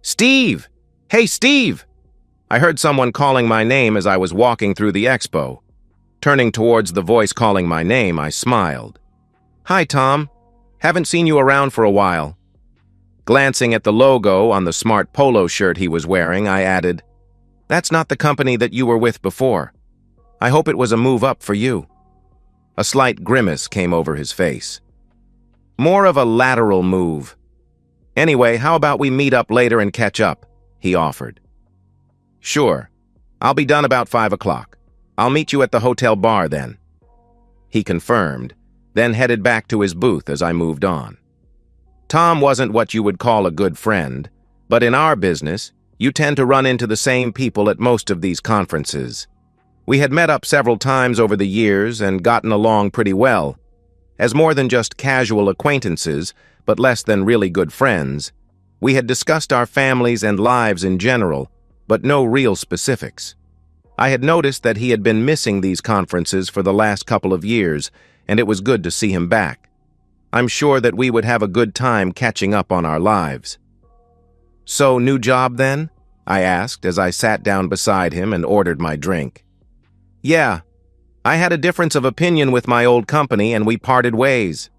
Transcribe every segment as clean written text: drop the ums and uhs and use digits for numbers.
Steve! Hey, Steve! I heard someone calling my name as I was walking through the expo. Turning towards the voice calling my name, I smiled. Hi, Tom. Haven't seen you around for a while. Glancing at the logo on the smart polo shirt he was wearing, I added, That's not the company that you were with before. I hope it was a move up for you. A slight grimace came over his face. More of a lateral move. Anyway, how about we meet up later and catch up? He offered. Sure. I'll be done about 5 o'clock. I'll meet you at the hotel bar then. He confirmed, then headed back to his booth as I moved on. Tom wasn't what you would call a good friend, but in our business, you tend to run into the same people at most of these conferences. We had met up several times over the years and gotten along pretty well. As more than just casual acquaintances, but less than really good friends, we had discussed our families and lives in general, but no real specifics. I had noticed that he had been missing these conferences for the last couple of years, and it was good to see him back. I'm sure that we would have a good time catching up on our lives. So, new job then? I asked as I sat down beside him and ordered my drink. Yeah, I had a difference of opinion with my old company and we parted ways.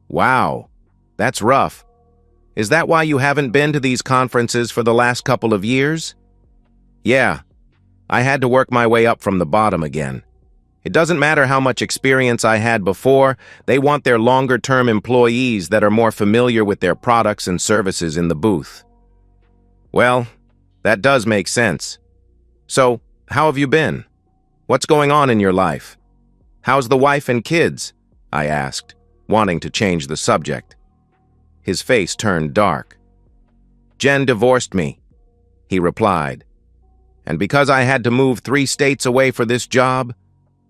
Wow, that's rough. Is that why you haven't been to these conferences for the last couple of years? Yeah, I had to work my way up from the bottom again. It doesn't matter how much experience I had before, they want their longer-term employees that are more familiar with their products and services in the booth. Well, that does make sense. So, how have you been? What's going on in your life? How's the wife and kids? I asked, wanting to change the subject. His face turned dark. Jen divorced me, he replied. And because I had to move 3 states away for this job,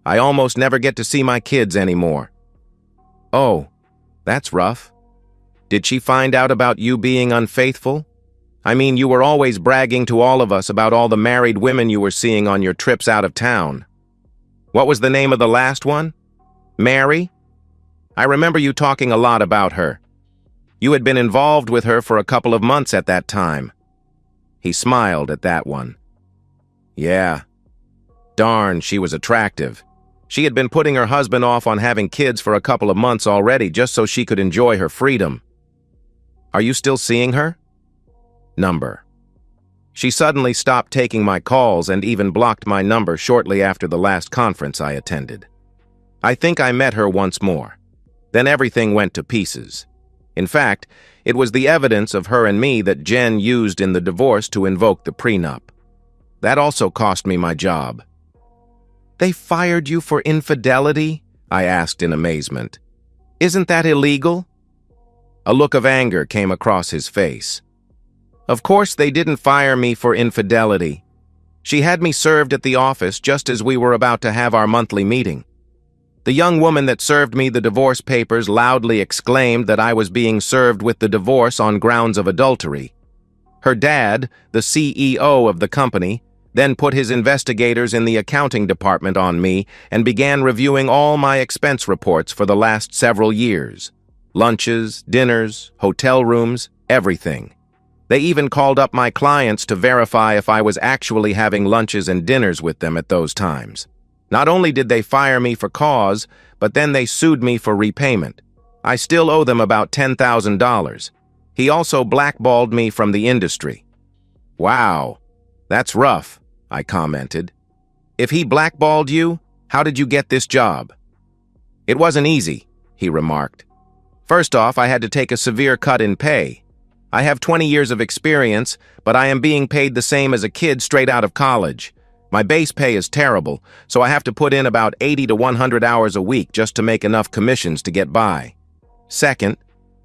I almost never get to see my kids anymore. Oh, that's rough. Did she find out about you being unfaithful? I mean, you were always bragging to all of us about all the married women you were seeing on your trips out of town. What was the name of the last one? Mary? I remember you talking a lot about her. You had been involved with her for a couple of months at that time. He smiled at that one. Yeah. Darn, she was attractive. She had been putting her husband off on having kids for a couple of months already just so she could enjoy her freedom. Are you still seeing her? Number. She suddenly stopped taking my calls and even blocked my number shortly after the last conference I attended. I think I met her once more. Then everything went to pieces. In fact, it was the evidence of her and me that Jen used in the divorce to invoke the prenup. That also cost me my job. They fired you for infidelity? I asked in amazement. Isn't that illegal? A look of anger came across his face. Of course they didn't fire me for infidelity. She had me served at the office just as we were about to have our monthly meeting. The young woman that served me the divorce papers loudly exclaimed that I was being served with the divorce on grounds of adultery. Her dad, the CEO of the company, then put his investigators in the accounting department on me and began reviewing all my expense reports for the last several years. Lunches, dinners, hotel rooms, everything. They even called up my clients to verify if I was actually having lunches and dinners with them at those times. Not only did they fire me for cause, but then they sued me for repayment. I still owe them about $10,000. He also blackballed me from the industry. Wow, that's rough, I commented. If he blackballed you, how did you get this job? It wasn't easy, he remarked. First off, I had to take a severe cut in pay. I have 20 years of experience, but I am being paid the same as a kid straight out of college. My base pay is terrible, so I have to put in about 80 to 100 hours a week just to make enough commissions to get by. Second,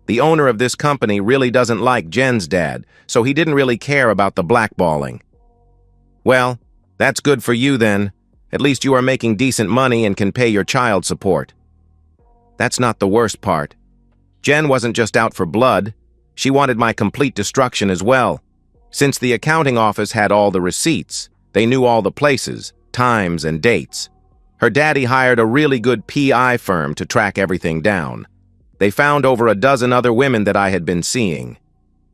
the owner of this company really doesn't like Jen's dad, so he didn't really care about the blackballing. Well, that's good for you then. At least you are making decent money and can pay your child support. That's not the worst part. Jen wasn't just out for blood. She wanted my complete destruction as well. Since the accounting office had all the receipts, they knew all the places, times, and dates. Her daddy hired a really good PI firm to track everything down. They found over a dozen other women that I had been seeing.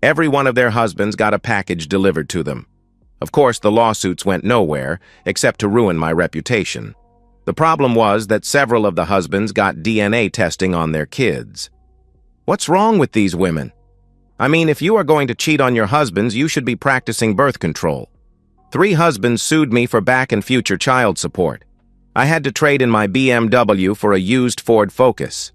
Every one of their husbands got a package delivered to them. Of course, the lawsuits went nowhere, except to ruin my reputation. The problem was that several of the husbands got DNA testing on their kids. What's wrong with these women? I mean, if you are going to cheat on your husbands, you should be practicing birth control. 3 husbands sued me for back and future child support. I had to trade in my BMW for a used Ford Focus.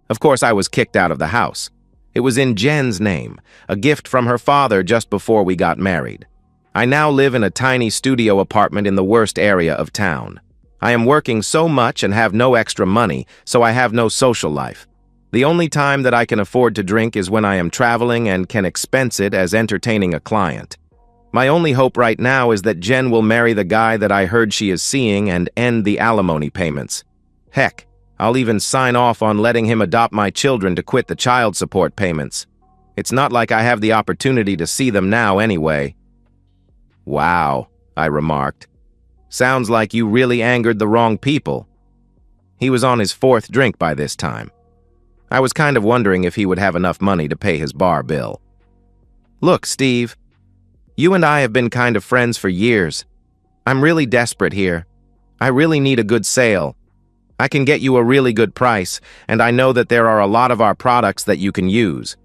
Of course, I was kicked out of the house. It was in Jen's name, a gift from her father just before we got married. I now live in a tiny studio apartment in the worst area of town. I am working so much and have no extra money, so I have no social life. The only time that I can afford to drink is when I am traveling and can expense it as entertaining a client. My only hope right now is that Jen will marry the guy that I heard she is seeing and end the alimony payments. Heck, I'll even sign off on letting him adopt my children to quit the child support payments. It's not like I have the opportunity to see them now anyway. Wow, I remarked. Sounds like you really angered the wrong people. He was on his 4th drink by this time. I was kind of wondering if he would have enough money to pay his bar bill. Look, Steve, you and I have been kind of friends for years. I'm really desperate here. I really need a good sale. I can get you a really good price, and I know that there are a lot of our products that you can use.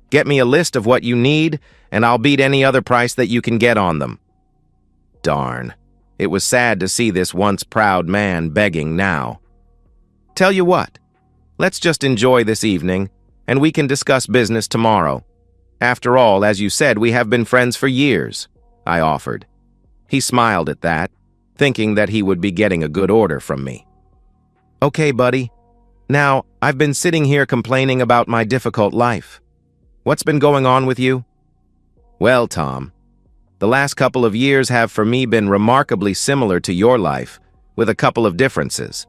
Get me a list of what you need, and I'll beat any other price that you can get on them. Darn. It was sad to see this once proud man begging now. Tell you what, let's just enjoy this evening, and we can discuss business tomorrow. After all, as you said, we have been friends for years, I offered. He smiled at that, thinking that he would be getting a good order from me. Okay, buddy. Now, I've been sitting here complaining about my difficult life. What's been going on with you? Well, Tom, the last couple of years have for me been remarkably similar to your life, with a couple of differences.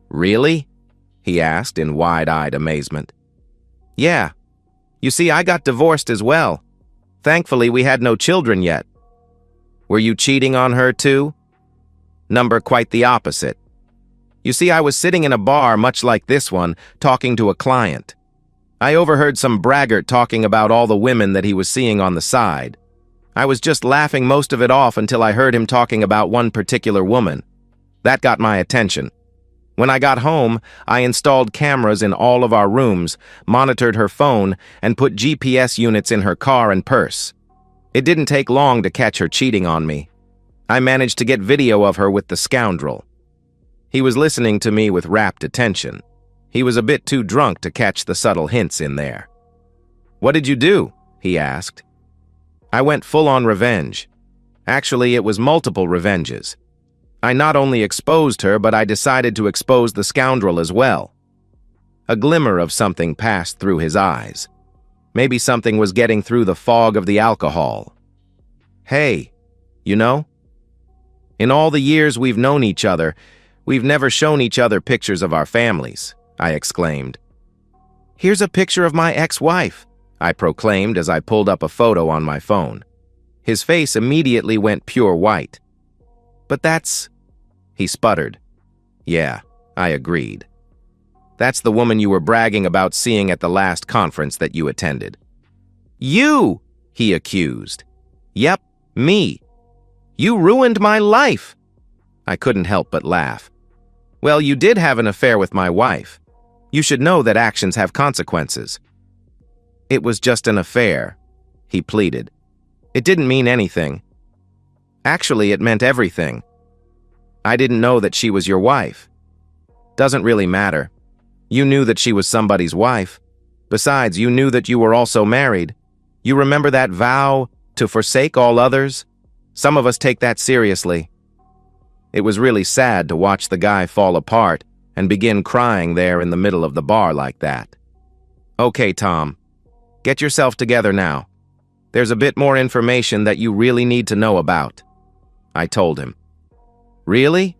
Really? He asked in wide-eyed amazement. Yeah. You see, I got divorced as well. Thankfully, we had no children yet. Were you cheating on her too? Number quite the opposite. You see, I was sitting in a bar much like this one, talking to a client. I overheard some braggart talking about all the women that he was seeing on the side. I was just laughing most of it off until I heard him talking about one particular woman. That got my attention. When I got home, I installed cameras in all of our rooms, monitored her phone, and put GPS units in her car and purse. It didn't take long to catch her cheating on me. I managed to get video of her with the scoundrel. He was listening to me with rapt attention. He was a bit too drunk to catch the subtle hints in there. What did you do? He asked. I went full-on revenge. Actually, it was multiple revenges. I not only exposed her, but I decided to expose the scoundrel as well. A glimmer of something passed through his eyes. Maybe something was getting through the fog of the alcohol. Hey, you know? In all the years we've known each other, we've never shown each other pictures of our families, I exclaimed. Here's a picture of my ex-wife, I proclaimed as I pulled up a photo on my phone. His face immediately went pure white. But that's... He sputtered. Yeah, I agreed. That's the woman you were bragging about seeing at the last conference that you attended. You! He accused. Yep, me. You ruined my life. I couldn't help but laugh. Well, you did have an affair with my wife. You should know that actions have consequences. It was just an affair, he pleaded. It didn't mean anything. Actually, it meant everything. I didn't know that she was your wife. Doesn't really matter. You knew that she was somebody's wife. Besides, you knew that you were also married. You remember that vow to forsake all others? Some of us take that seriously. It was really sad to watch the guy fall apart and begin crying there in the middle of the bar like that. Okay, Tom. Get yourself together now. There's a bit more information that you really need to know about. I told him. Really?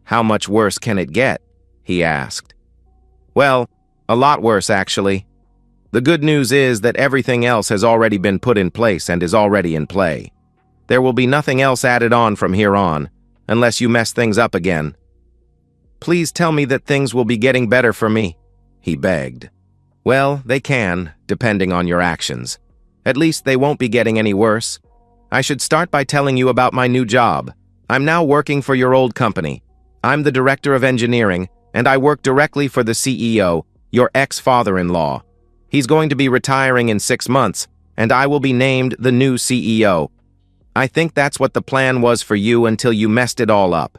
How much worse can it get? He asked. Well, a lot worse, actually. The good news is that everything else has already been put in place and is already in play. There will be nothing else added on from here on, unless you mess things up again. Please tell me that things will be getting better for me, he begged. Well, they can, depending on your actions. At least they won't be getting any worse. I should start by telling you about my new job. I'm now working for your old company. I'm the director of engineering, and I work directly for the CEO, your ex-father-in-law. He's going to be retiring in 6 months, and I will be named the new CEO. I think that's what the plan was for you until you messed it all up.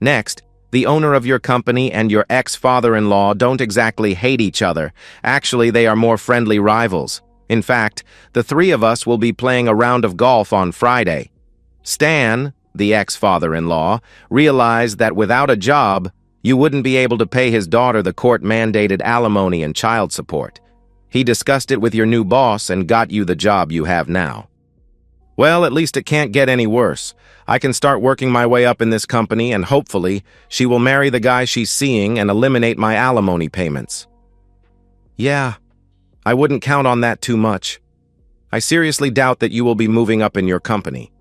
Next, the owner of your company and your ex-father-in-law don't exactly hate each other. Actually, they are more friendly rivals. In fact, the three of us will be playing a round of golf on Friday. Stan, the ex-father-in-law, realized that without a job, you wouldn't be able to pay his daughter the court-mandated alimony and child support. He discussed it with your new boss and got you the job you have now. Well, at least it can't get any worse. I can start working my way up in this company, and hopefully, she will marry the guy she's seeing and eliminate my alimony payments. Yeah, I wouldn't count on that too much. I seriously doubt that you will be moving up in your company.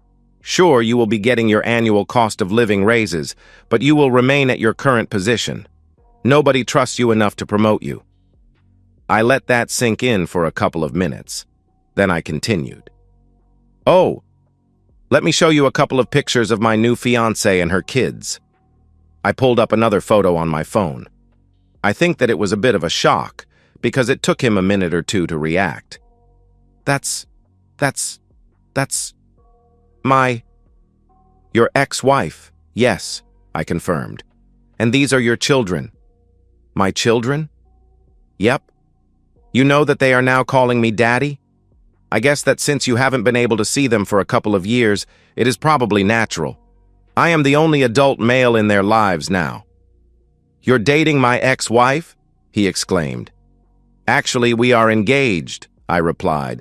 Sure, you will be getting your annual cost of living raises, but you will remain at your current position. Nobody trusts you enough to promote you. I let that sink in for a couple of minutes. Then I continued. Oh, let me show you a couple of pictures of my new fiancée and her kids. I pulled up another photo on my phone. I think that it was a bit of a shock, because it took him a minute or two to react. That's your ex-wife. Yes, I confirmed. And these are your children. My children? Yep. You know that they are now calling me Daddy? I guess that since you haven't been able to see them for a couple of years, it is probably natural. I am the only adult male in their lives now. You're dating my ex-wife? He exclaimed. Actually, we are engaged, I replied.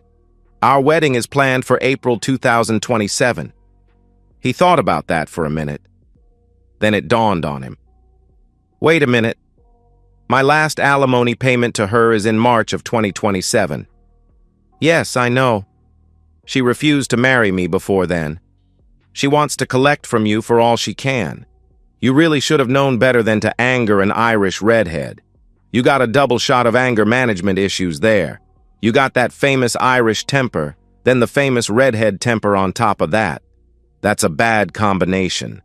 Our wedding is planned for April 2027. He thought about that for a minute. Then it dawned on him. Wait a minute. My last alimony payment to her is in March of 2027. Yes, I know. She refused to marry me before then. She wants to collect from you for all she can. You really should have known better than to anger an Irish redhead. You got a double shot of anger management issues there. You got that famous Irish temper, then the famous redhead temper on top of that. That's a bad combination.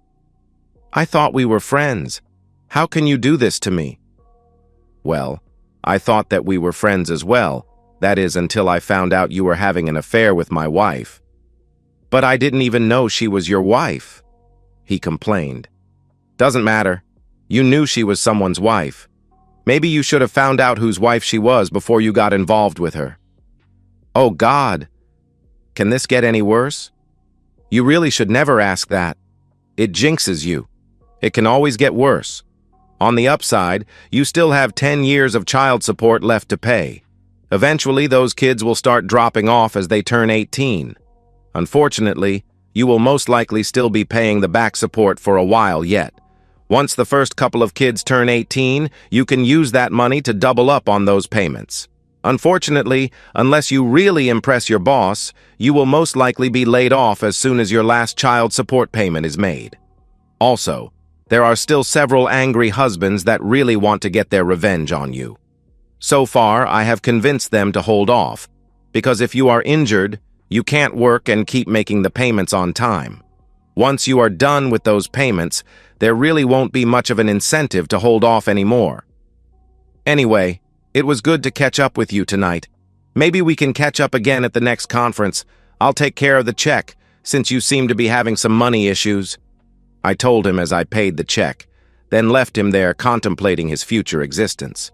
I thought we were friends. How can you do this to me? Well, I thought that we were friends as well. That is, until I found out you were having an affair with my wife. But I didn't even know she was your wife, he complained. Doesn't matter. You knew she was someone's wife. Maybe you should have found out whose wife she was before you got involved with her. Oh God, can this get any worse? You really should never ask that. It jinxes you. It can always get worse. On the upside, you still have 10 years of child support left to pay. Eventually, those kids will start dropping off as they turn 18. Unfortunately, you will most likely still be paying the back support for a while yet. Once the first couple of kids turn 18, you can use that money to double up on those payments. Unfortunately, unless you really impress your boss, you will most likely be laid off as soon as your last child support payment is made. Also, there are still several angry husbands that really want to get their revenge on you. So far, I have convinced them to hold off, because if you are injured, you can't work and keep making the payments on time. Once you are done with those payments, there really won't be much of an incentive to hold off anymore. Anyway, it was good to catch up with you tonight. Maybe we can catch up again at the next conference. I'll take care of the check, since you seem to be having some money issues. I told him as I paid the check, then left him there contemplating his future existence.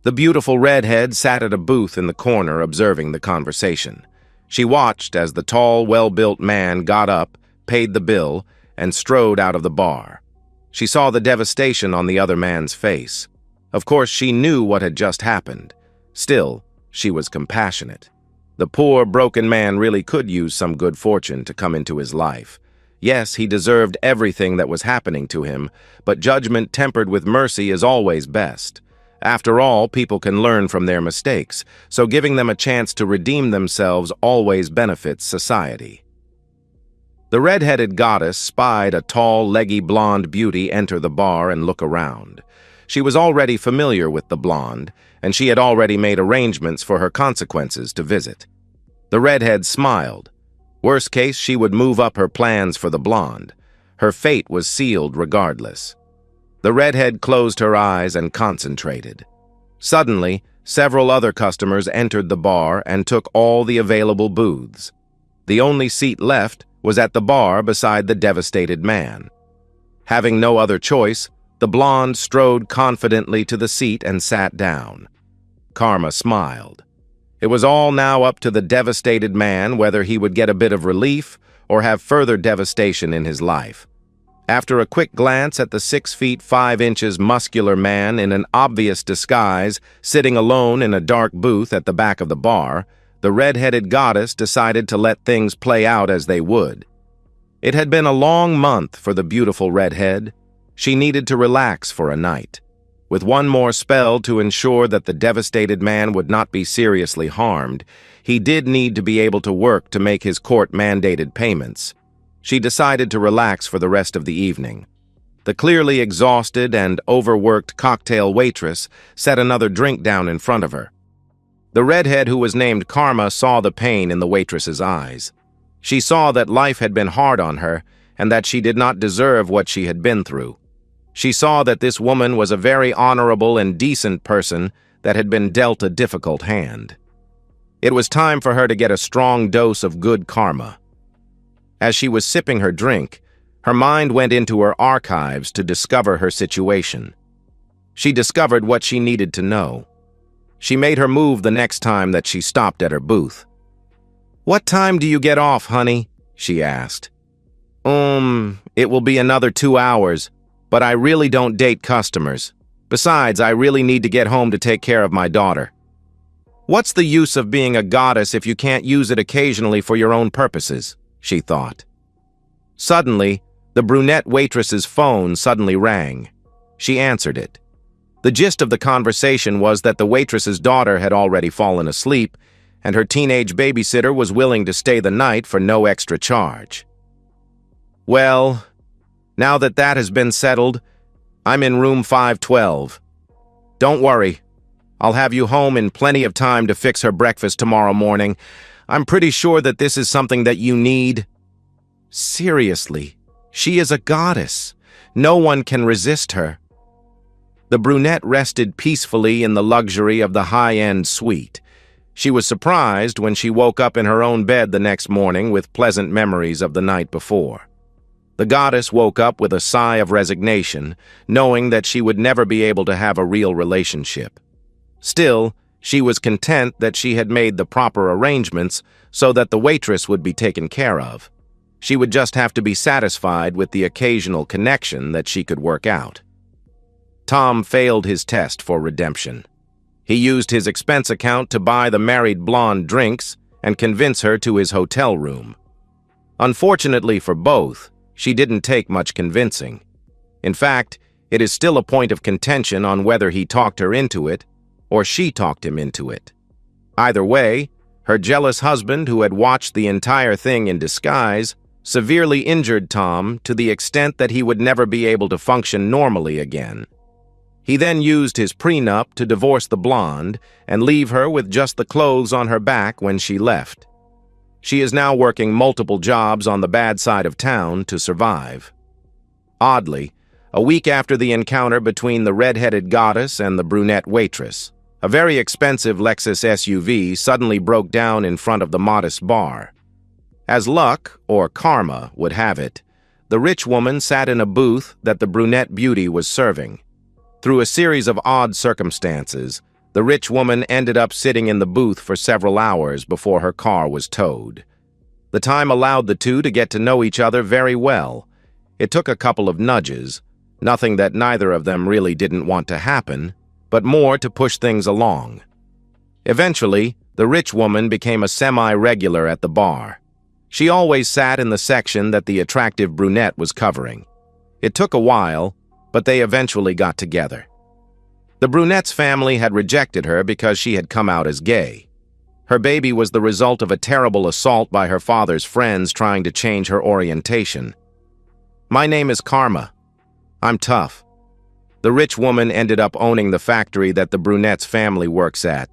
The beautiful redhead sat at a booth in the corner observing the conversation. She watched as the tall, well-built man got up, paid the bill, and strode out of the bar. She saw the devastation on the other man's face. Of course, she knew what had just happened. Still, she was compassionate. The poor, broken man really could use some good fortune to come into his life. Yes, he deserved everything that was happening to him, but judgment tempered with mercy is always best. After all, people can learn from their mistakes, so giving them a chance to redeem themselves always benefits society. The red-headed goddess spied a tall, leggy blonde beauty enter the bar and look around. She was already familiar with the blonde, and she had already made arrangements for her consequences to visit. The redhead smiled. Worst case, she would move up her plans for the blonde. Her fate was sealed regardless. The redhead closed her eyes and concentrated. Suddenly, several other customers entered the bar and took all the available booths. The only seat left was at the bar beside the devastated man. Having no other choice, the blonde strode confidently to the seat and sat down. Karma smiled. It was all now up to the devastated man whether he would get a bit of relief or have further devastation in his life. After a quick glance at the 6 feet 5 inches muscular man in an obvious disguise sitting alone in a dark booth at the back of the bar, the red-headed goddess decided to let things play out as they would. It had been a long month for the beautiful redhead. She needed to relax for a night. With one more spell to ensure that the devastated man would not be seriously harmed, he did need to be able to work to make his court-mandated payments. She decided to relax for the rest of the evening. The clearly exhausted and overworked cocktail waitress set another drink down in front of her. The redhead who was named Karma saw the pain in the waitress's eyes. She saw that life had been hard on her and that she did not deserve what she had been through. She saw that this woman was a very honorable and decent person that had been dealt a difficult hand. It was time for her to get a strong dose of good karma. As she was sipping her drink, her mind went into her archives to discover her situation. She discovered what she needed to know. She made her move the next time that she stopped at her booth. "What time do you get off, honey?" she asked. It will be another 2 hours, but I really don't date customers. Besides, I really need to get home to take care of my daughter." What's the use of being a goddess if you can't use it occasionally for your own purposes? She thought. Suddenly, the brunette waitress's phone suddenly rang. She answered it. The gist of the conversation was that the waitress's daughter had already fallen asleep, and her teenage babysitter was willing to stay the night for no extra charge. "Well, now that has been settled, I'm in room 512. Don't worry, I'll have you home in plenty of time to fix her breakfast tomorrow morning. I'm pretty sure that this is something that you need." Seriously, she is a goddess. No one can resist her. The brunette rested peacefully in the luxury of the high-end suite. She was surprised when she woke up in her own bed the next morning with pleasant memories of the night before. The goddess woke up with a sigh of resignation, knowing that she would never be able to have a real relationship. Still, she was content that she had made the proper arrangements so that the waitress would be taken care of. She would just have to be satisfied with the occasional connection that she could work out. Tom failed his test for redemption. He used his expense account to buy the married blonde drinks and convince her to his hotel room. Unfortunately for both, she didn't take much convincing. In fact, it is still a point of contention on whether he talked her into it or she talked him into it. Either way, her jealous husband, who had watched the entire thing in disguise, severely injured Tom to the extent that he would never be able to function normally again. He then used his prenup to divorce the blonde and leave her with just the clothes on her back when she left. She is now working multiple jobs on the bad side of town to survive. Oddly, a week after the encounter between the red-headed goddess and the brunette waitress, a very expensive Lexus SUV suddenly broke down in front of the modest bar. As luck, or karma, would have it, the rich woman sat in a booth that the brunette beauty was serving. Through a series of odd circumstances, the rich woman ended up sitting in the booth for several hours before her car was towed. The time allowed the two to get to know each other very well. It took a couple of nudges, nothing that neither of them really didn't want to happen, but more to push things along. Eventually, the rich woman became a semi-regular at the bar. She always sat in the section that the attractive brunette was covering. It took a while, but they eventually got together. The brunette's family had rejected her because she had come out as gay. Her baby was the result of a terrible assault by her father's friends trying to change her orientation. "My name is Karma. I'm tough." The rich woman ended up owning the factory that the brunette's family works at.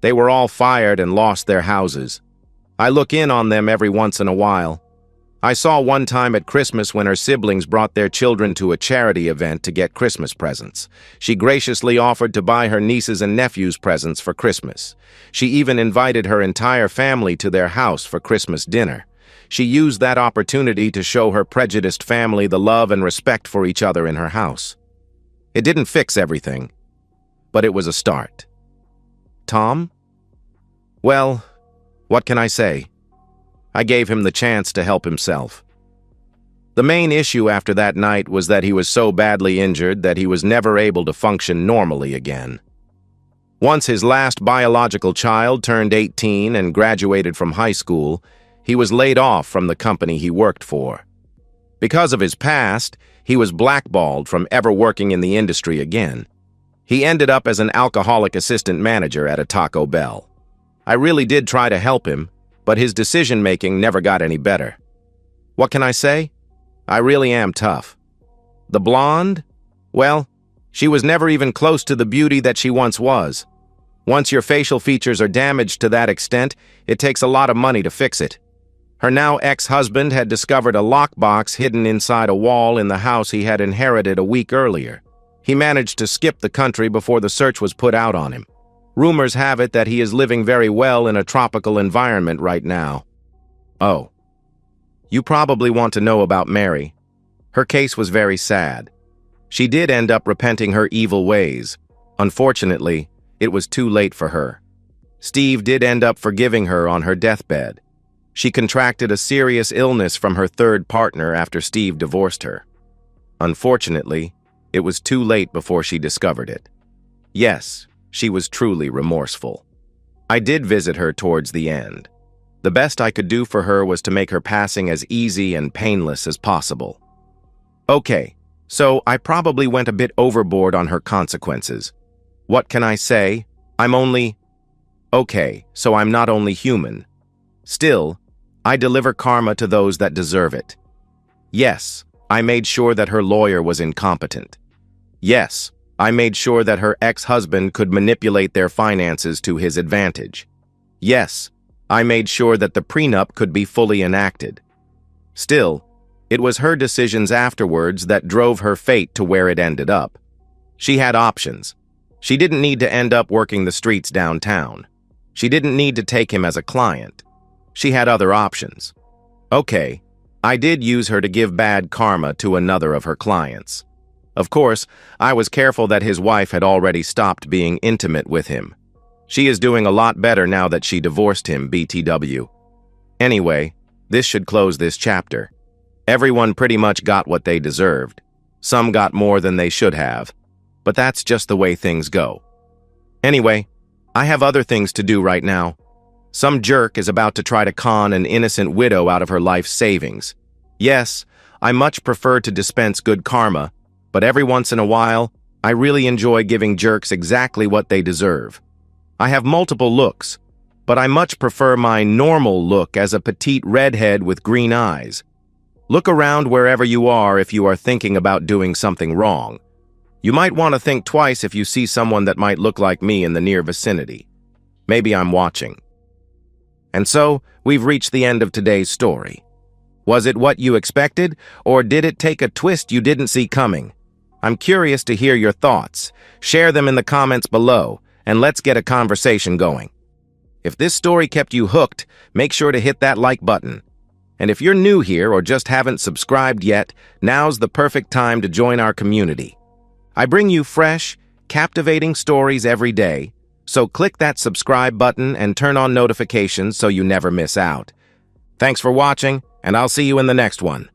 They were all fired and lost their houses. I look in on them every once in a while. I saw one time at Christmas when her siblings brought their children to a charity event to get Christmas presents. She graciously offered to buy her nieces and nephews presents for Christmas. She even invited her entire family to their house for Christmas dinner. She used that opportunity to show her prejudiced family the love and respect for each other in her house. It didn't fix everything, but it was a start. Tom? Well, what can I say? I gave him the chance to help himself. The main issue after that night was that he was so badly injured that he was never able to function normally again. Once his last biological child turned 18 and graduated from high school, he was laid off from the company he worked for. Because of his past, he was blackballed from ever working in the industry again. He ended up as an alcoholic assistant manager at a Taco Bell. I really did try to help him, but his decision-making never got any better. What can I say? I really am tough. The blonde? Well, she was never even close to the beauty that she once was. Once your facial features are damaged to that extent, it takes a lot of money to fix it. Her now ex-husband had discovered a lockbox hidden inside a wall in the house he had inherited a week earlier. He managed to skip the country before the search was put out on him. Rumors have it that he is living very well in a tropical environment right now. Oh. You probably want to know about Mary. Her case was very sad. She did end up repenting her evil ways. Unfortunately, it was too late for her. Steve did end up forgiving her on her deathbed. She contracted a serious illness from her third partner after Steve divorced her. Unfortunately, it was too late before she discovered it. Yes, she was truly remorseful. I did visit her towards the end. The best I could do for her was to make her passing as easy and painless as possible. Okay, so I probably went a bit overboard on her consequences. What can I say? Okay, so I'm not only human. Still, I deliver karma to those that deserve it. Yes, I made sure that her lawyer was incompetent. Yes, I made sure that her ex-husband could manipulate their finances to his advantage. Yes, I made sure that the prenup could be fully enacted. Still, it was her decisions afterwards that drove her fate to where it ended up. She had options. She didn't need to end up working the streets downtown. She didn't need to take him as a client. She had other options. Okay, I did use her to give bad karma to another of her clients. Of course, I was careful that his wife had already stopped being intimate with him. She is doing a lot better now that she divorced him, BTW. Anyway, this should close this chapter. Everyone pretty much got what they deserved. Some got more than they should have. But that's just the way things go. Anyway, I have other things to do right now. Some jerk is about to try to con an innocent widow out of her life savings. Yes, I much prefer to dispense good karma, but every once in a while, I really enjoy giving jerks exactly what they deserve. I have multiple looks, but I much prefer my normal look as a petite redhead with green eyes. Look around wherever you are if you are thinking about doing something wrong. You might want to think twice if you see someone that might look like me in the near vicinity. Maybe I'm watching. And so, we've reached the end of today's story. Was it what you expected, or did it take a twist you didn't see coming? I'm curious to hear your thoughts. Share them in the comments below, and let's get a conversation going. If this story kept you hooked, make sure to hit that like button. And if you're new here or just haven't subscribed yet, now's the perfect time to join our community. I bring you fresh, captivating stories every day, so click that subscribe button and turn on notifications so you never miss out. Thanks for watching, and I'll see you in the next one.